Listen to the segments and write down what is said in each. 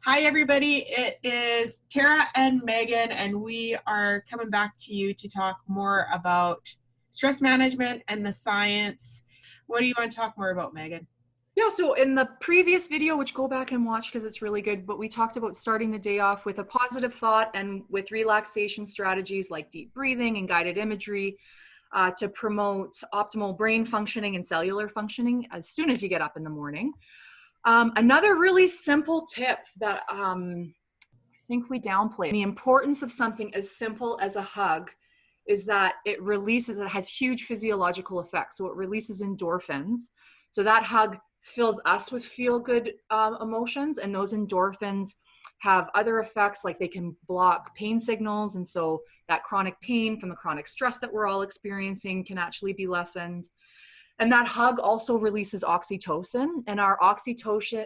Hi, everybody. It is Tara and Megan, and we are coming back to you to talk more about stress management and the science. What do you want to talk more about, Megan? Yeah, so in the previous video, which go back and watch because it's really good, but we talked about starting the day off with a positive thought and with relaxation strategies like deep breathing and guided imagery to promote optimal brain functioning and cellular functioning as soon as you get up in the morning. Another really simple tip that I think we downplay, the importance of something as simple as a hug is that it has huge physiological effects. So it releases endorphins. So that hug fills us with feel-good emotions, and those endorphins have other effects, like they can block pain signals, and so that chronic pain from the chronic stress that we're all experiencing can actually be lessened. And that hug also releases oxytocin, and our oxytocin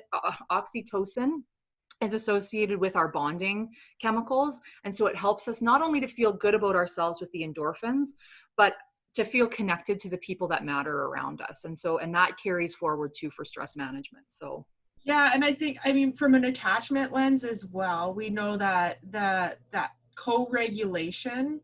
is associated with our bonding chemicals, and so it helps us not only to feel good about ourselves with the endorphins, but to feel connected to the people that matter around us. And that carries forward too for stress management. So Yeah, and I mean, from an attachment lens as well, we know that that co-regulation,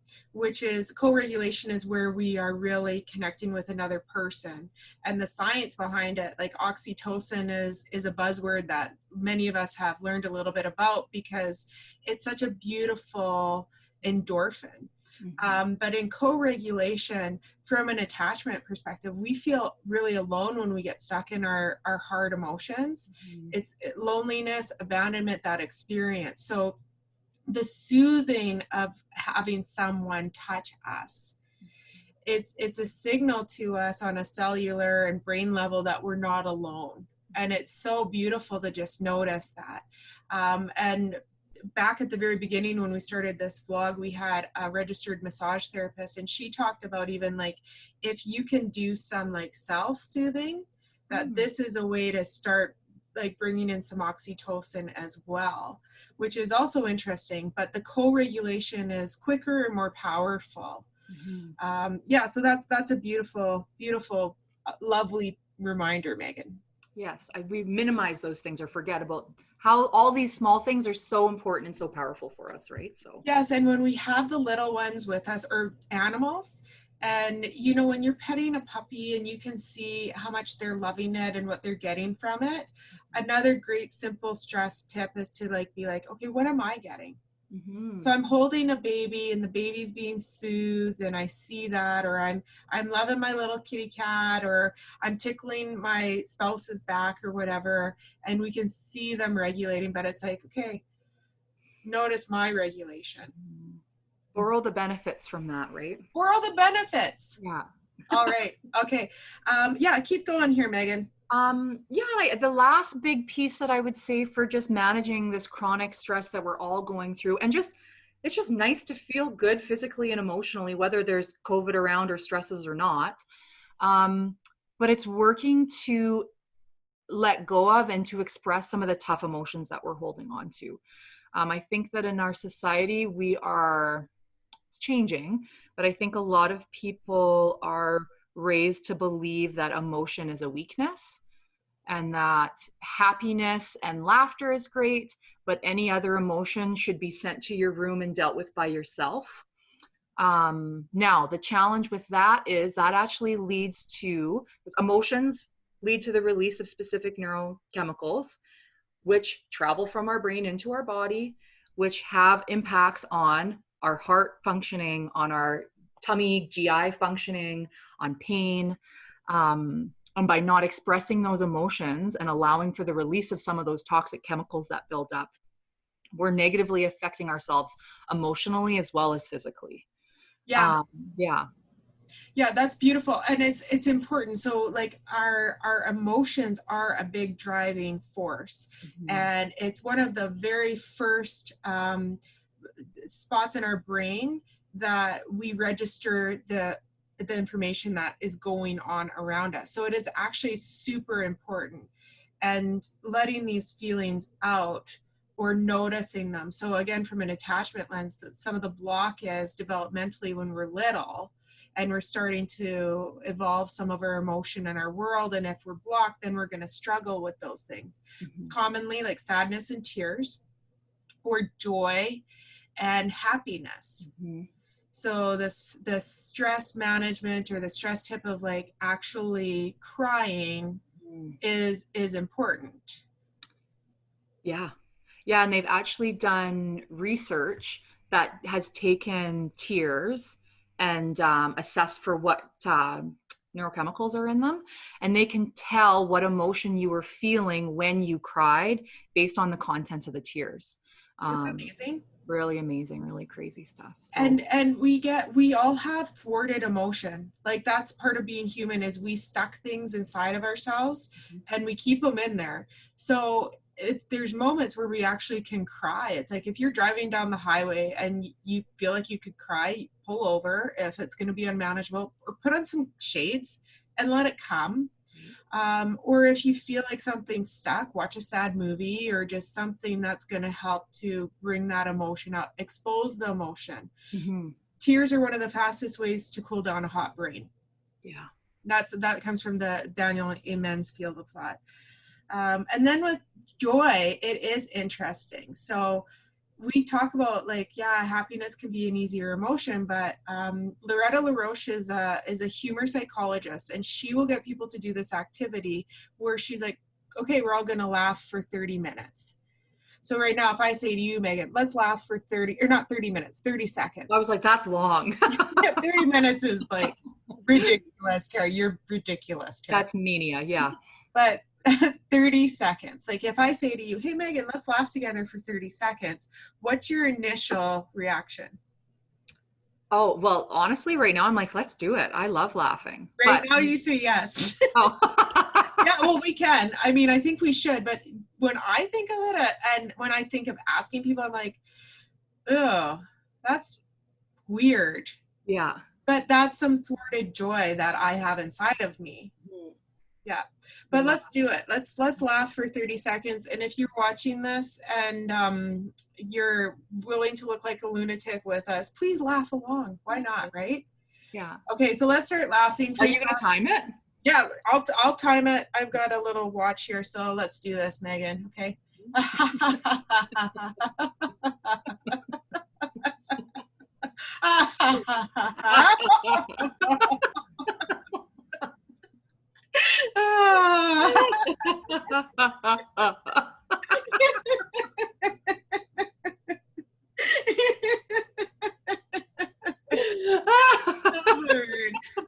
co-regulation is where we are really connecting with another person, and the science behind it, like oxytocin is a buzzword that many of us have learned a little bit about because it's such a beautiful endorphin. But in co-regulation, from an attachment perspective, we feel really alone when we get stuck in our hard emotions. It's loneliness, abandonment, that experience. So the soothing of having someone touch us, it's a signal to us on a cellular and brain level that we're not alone. And it's so beautiful to just notice that. And back at the very beginning when we started this vlog, we had a registered massage therapist, and she talked about even like if you can do some like self-soothing, that this is a way to start like bringing in some oxytocin as well, which is also interesting. But the co-regulation is quicker and more powerful. Yeah, so that's a beautiful, lovely reminder, Megan. yes, we minimize those things or forget about how all these small things are so important and so powerful for us, right? So yes, and when we have the little ones with us, or animals, and you know, when you're petting a puppy and you can see how much they're loving it and what they're getting from it, another great simple stress tip is to like be like, okay, what am I getting? So I'm holding a baby and the baby's being soothed, and I see that, or I'm loving my little kitty cat, or I'm tickling my spouse's back or whatever, and we can see them regulating. But it's like, okay, notice my regulation. borrow the benefits from that, right? For all the benefits. Yeah. All right. Okay. Yeah, keep going here, Megan. The last big piece that I would say for just managing this chronic stress that we're all going through, and it's just nice to feel good physically and emotionally, whether there's COVID around or stresses or not. But it's working to let go of and to express some of the tough emotions that we're holding on to. I think that in our society, it's changing, but I think a lot of people are raised to believe that emotion is a weakness and that happiness and laughter is great, but any other emotion should be sent to your room and dealt with by yourself. Now, the challenge with that is that actually emotions lead to the release of specific neurochemicals, which travel from our brain into our body, which have impacts on our heart functioning, on our tummy, GI functioning, on pain. And by not expressing those emotions and allowing for the release of some of those toxic chemicals that build up, we're negatively affecting ourselves emotionally as well as physically. Yeah. Yeah. Yeah, that's beautiful. And it's important. So like our emotions are a big driving force. And it's one of the very first spots in our brain that we register the information that is going on around us. So it is actually super important, and letting these feelings out or noticing them. So again, from an attachment lens, some of the block is developmentally when we're little and we're starting to evolve some of our emotion in our world. And if we're blocked, then we're going to struggle with those things. Commonly, like sadness and tears. or joy and happiness. Mm-hmm. So the stress management or the stress tip of like actually crying is important. Yeah. Yeah. And they've actually done research that has taken tears and assessed for what neurochemicals are in them. And they can tell what emotion you were feeling when you cried based on the content of the tears. Isn't that amazing? Really amazing, really crazy stuff. So. And we all have thwarted emotion. Like that's part of being human, is we stuck things inside of ourselves and we keep them in there. So if there's moments where we actually can cry, it's like if you're driving down the highway and you feel like you could cry, pull over if it's going to be unmanageable, or put on some shades and let it come. Or if you feel like something's stuck, watch a sad movie or just something that's going to help to bring that emotion out, expose the emotion. Mm-hmm. Tears are one of the fastest ways to cool down a hot brain. Yeah. That comes from the Daniel Amen's field of thought. And then with joy, it is interesting. So we talk about like, yeah, happiness can be an easier emotion, but Loretta LaRoche is a humor psychologist, and she will get people to do this activity where she's like, okay, we're all going to laugh for 30 minutes. So right now, if I say to you, Megan, let's laugh for 30 minutes, 30 seconds. I was like, that's long. 30 minutes is like ridiculous, Tara. You're ridiculous, Tara. That's mania, yeah. But 30 seconds. Like if I say to you, hey, Megan, let's laugh together for 30 seconds. What's your initial reaction? Oh, well, honestly, right now I'm like, let's do it. I love laughing. Right now you say yes. Oh. Yeah, well, we can. I mean, I think we should. But when I think of it and when I think of asking people, I'm like, oh, that's weird. Yeah. But that's some thwarted joy that I have inside of me. Yeah, but let's do it. Let's laugh for 30 seconds. And if you're watching this and you're willing to look like a lunatic with us, please laugh along. Why not, right? Yeah. Okay, so let's start laughing. Are you going to time it? Yeah, I'll time it. I've got a little watch here, so let's do this, Megan. Okay.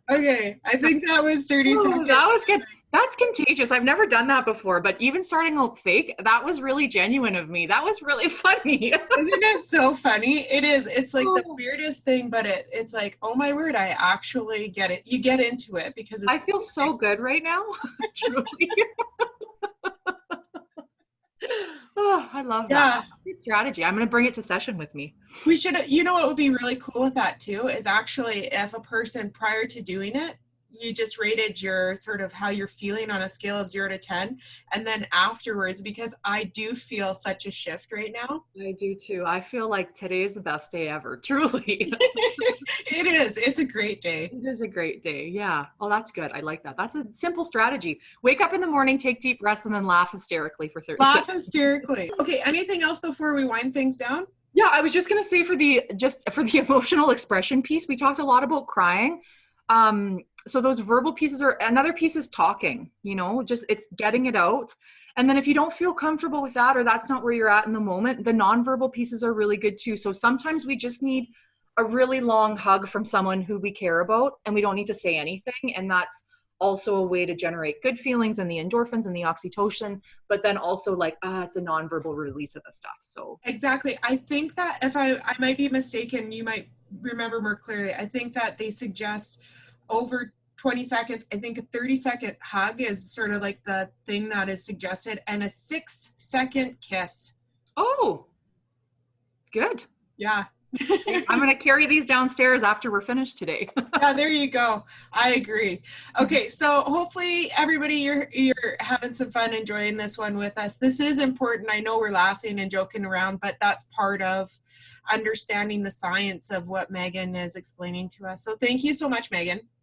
Okay, I think that was 30 seconds. That was good. That's contagious. I've never done that before, but even starting out fake, that was really genuine of me. That was really funny. Isn't it so funny? It is. It's like the weirdest thing, but it's like, oh my word, I actually get it. You get into it because it's I feel so good right now. Truly. Oh, I love that. Good strategy. I'm going to bring it to session with me. We should, you know what would be really cool with that too, is actually if a person prior to doing it, you just rated your sort of how you're feeling on a scale of 0 to 10. And then afterwards, because I do feel such a shift right now. I do too. I feel like today is the best day ever. Truly. It is. It's a great day. It is a great day. Yeah. Oh, that's good. I like that. That's a simple strategy. Wake up in the morning, take deep breaths, and then laugh hysterically for 30 seconds. Laugh hysterically. Okay. Anything else before we wind things down? Yeah. I was just going to say for the emotional expression piece, we talked a lot about crying. So those verbal pieces are, another piece is talking, just it's getting it out. And then if you don't feel comfortable with that, or that's not where you're at in the moment, the nonverbal pieces are really good too. So sometimes we just need a really long hug from someone who we care about, and we don't need to say anything. And that's also a way to generate good feelings and the endorphins and the oxytocin, but then also like, it's a nonverbal release of the stuff. So exactly. I think that if I might be mistaken, you might remember more clearly. I think that they suggest over 20 seconds. I think a 30-second hug is sort of like the thing that is suggested, and a 6-second kiss. Oh, good. Yeah. I'm going to carry these downstairs after we're finished today. Yeah, there you go. I agree. Okay, so hopefully everybody, you're having some fun enjoying this one with us. This is important. I know we're laughing and joking around, but that's part of understanding the science of what Megan is explaining to us. So thank you so much, Megan.